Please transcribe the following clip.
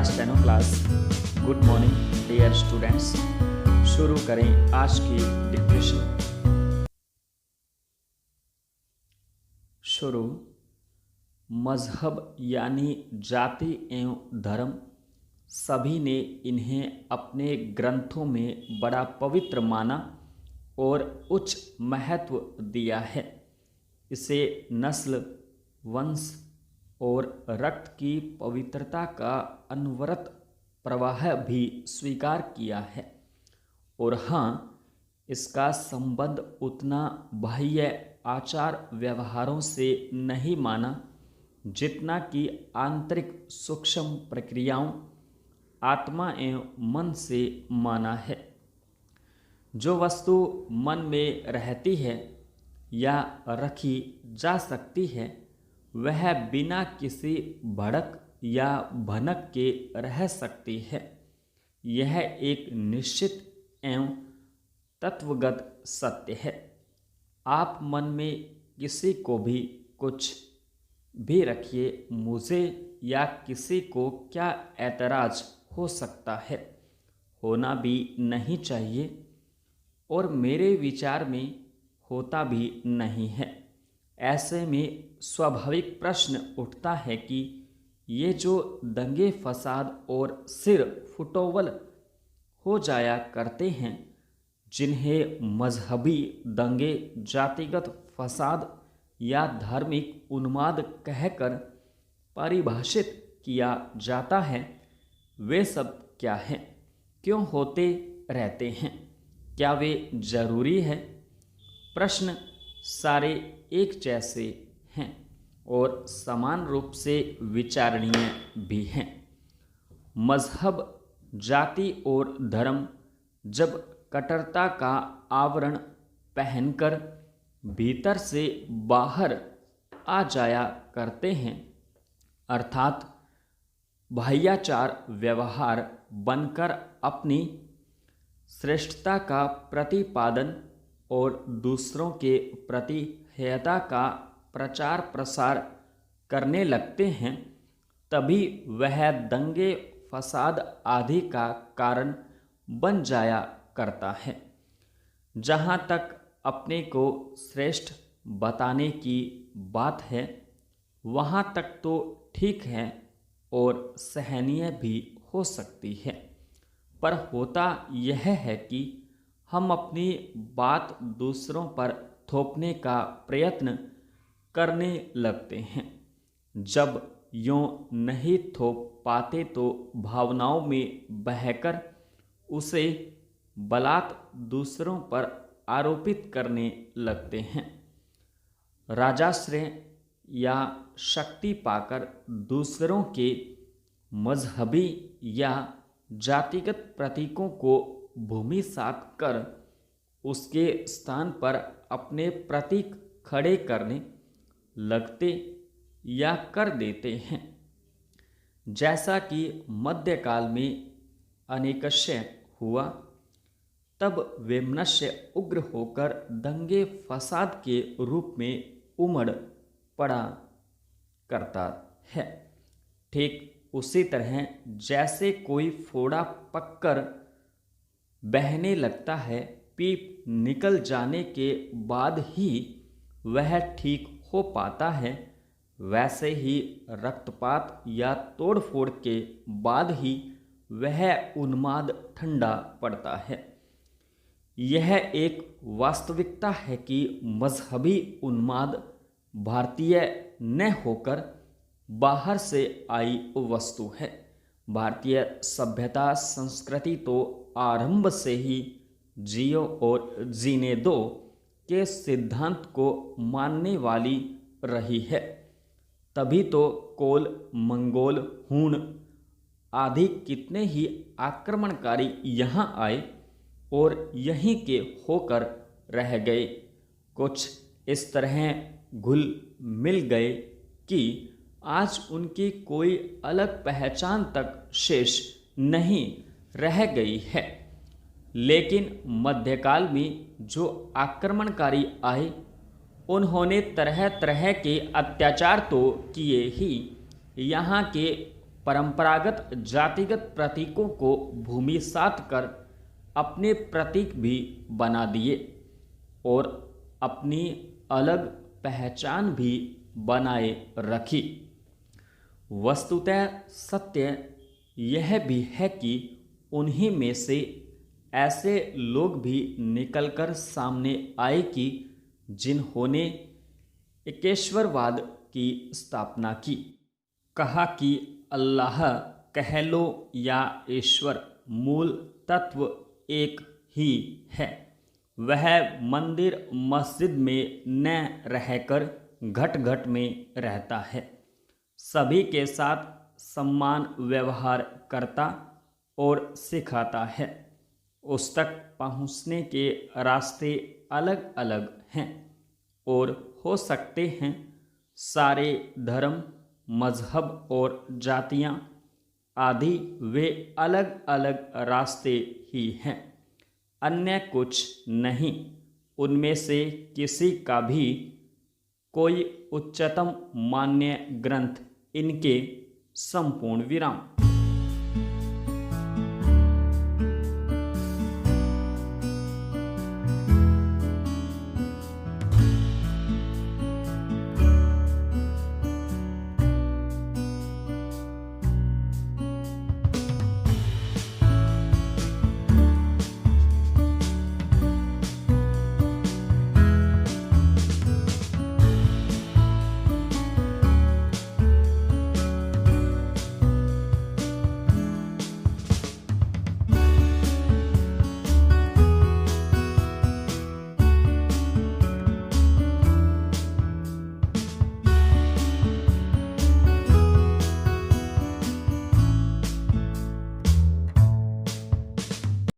Steno class. Good morning dear students. शुरू करें आज की डिक्टेशन। शुरू। मजहब यानी जाति एवं धर्म, सभी ने इन्हें अपने ग्रंथों में बड़ा पवित्र माना और उच्च महत्व दिया है। इसे नस्ल, वंश और रक्त की पवित्रता का अनवरत प्रवाह भी स्वीकार किया है। और हाँ, इसका संबंध उतना बाह्य आचार व्यवहारों से नहीं माना जितना कि आंतरिक सूक्ष्म प्रक्रियाओं, आत्मा एवं मन से माना है। जो वस्तु मन में रहती है या रखी जा सकती है, वह बिना किसी भड़क या भनक के रह सकती है। यह एक निश्चित एवं तत्वगत सत्य है। आप मन में किसी को भी कुछ भी रखिए, मुझे या किसी को क्या ऐतराज हो सकता है, होना भी नहीं चाहिए और मेरे विचार में होता भी नहीं है। ऐसे में स्वाभाविक प्रश्न उठता है कि ये जो दंगे फसाद और सिर फुटोवल हो जाया करते हैं, जिन्हें मजहबी दंगे, जातिगत फसाद या धार्मिक उन्माद कहकर परिभाषित किया जाता है, वे सब क्या हैं, क्यों होते रहते हैं, क्या वे जरूरी है? प्रश्न सारे एक जैसे हैं और समान रूप से विचारणीय भी हैं। मजहब, जाति और धर्म जब कट्टरता का आवरण पहनकर भीतर से बाहर आ जाया करते हैं, अर्थात बाह्याचार व्यवहार बनकर अपनी श्रेष्ठता का प्रतिपादन और दूसरों के प्रति हेयता का प्रचार प्रसार करने लगते हैं, तभी वह दंगे फसाद आदि का कारण बन जाया करता है। जहाँ तक अपने को श्रेष्ठ बताने की बात है, वहाँ तक तो ठीक है और सहनीय भी हो सकती है, पर होता यह है कि हम अपनी बात दूसरों पर थोपने का प्रयत्न करने लगते हैं। जब यूँ नहीं थोप पाते तो भावनाओं में बहकर उसे बलात् दूसरों पर आरोपित करने लगते हैं। राजाश्रय या शक्ति पाकर दूसरों के मजहबी या जातिगत प्रतीकों को भूमिसात कर उसके स्थान पर अपने प्रतीक खड़े करने लगते या कर देते हैं। जैसा कि मध्यकाल में अनेकस्य हुआ, तब वैमनस्य उग्र होकर दंगे फसाद के रूप में उमड़ पड़ा करता है। ठीक उसी तरह जैसे कोई फोड़ा पककर बहने लगता है, पीप निकल जाने के बाद ही वह ठीक हो पाता है, वैसे ही रक्तपात या तोड़फोड़ के बाद ही वह उन्माद ठंडा पड़ता है। यह एक वास्तविकता है कि मजहबी उन्माद भारतीय न होकर बाहर से आई वस्तु है। भारतीय सभ्यता संस्कृति तो आरंभ से ही जियो और जीने दो के सिद्धांत को मानने वाली रही है। तभी तो कोल, मंगोल, हूण आदि कितने ही आक्रमणकारी यहाँ आए और यहीं के होकर रह गए। कुछ इस तरह घुल मिल गए कि आज उनकी कोई अलग पहचान तक शेष नहीं रह गई है। लेकिन मध्यकाल में जो आक्रमणकारी आए, उन्होंने तरह तरह के अत्याचार तो किए ही, यहाँ के परंपरागत जातिगत प्रतीकों को भूमिसात कर अपने प्रतीक भी बना दिए और अपनी अलग पहचान भी बनाए रखी। वस्तुतः सत्य यह भी है कि उन्हीं में से ऐसे लोग भी निकलकर सामने आए कि जिन्होंने एकेश्वरवाद की स्थापना की। कहा कि अल्लाह कह लो या ईश्वर, मूल तत्व एक ही है। वह मंदिर मस्जिद में न रहकर घट घट में रहता है, सभी के साथ सम्मान व्यवहार करता और सिखाता है। उस तक पहुँचने के रास्ते अलग अलग हैं और हो सकते हैं सारे धर्म, मजहब और जातियाँ आदि वे अलग अलग रास्ते ही हैं, अन्य कुछ नहीं। उनमें से किसी का भी कोई उच्चतम मान्य ग्रंथ इनके संपूर्ण विराम।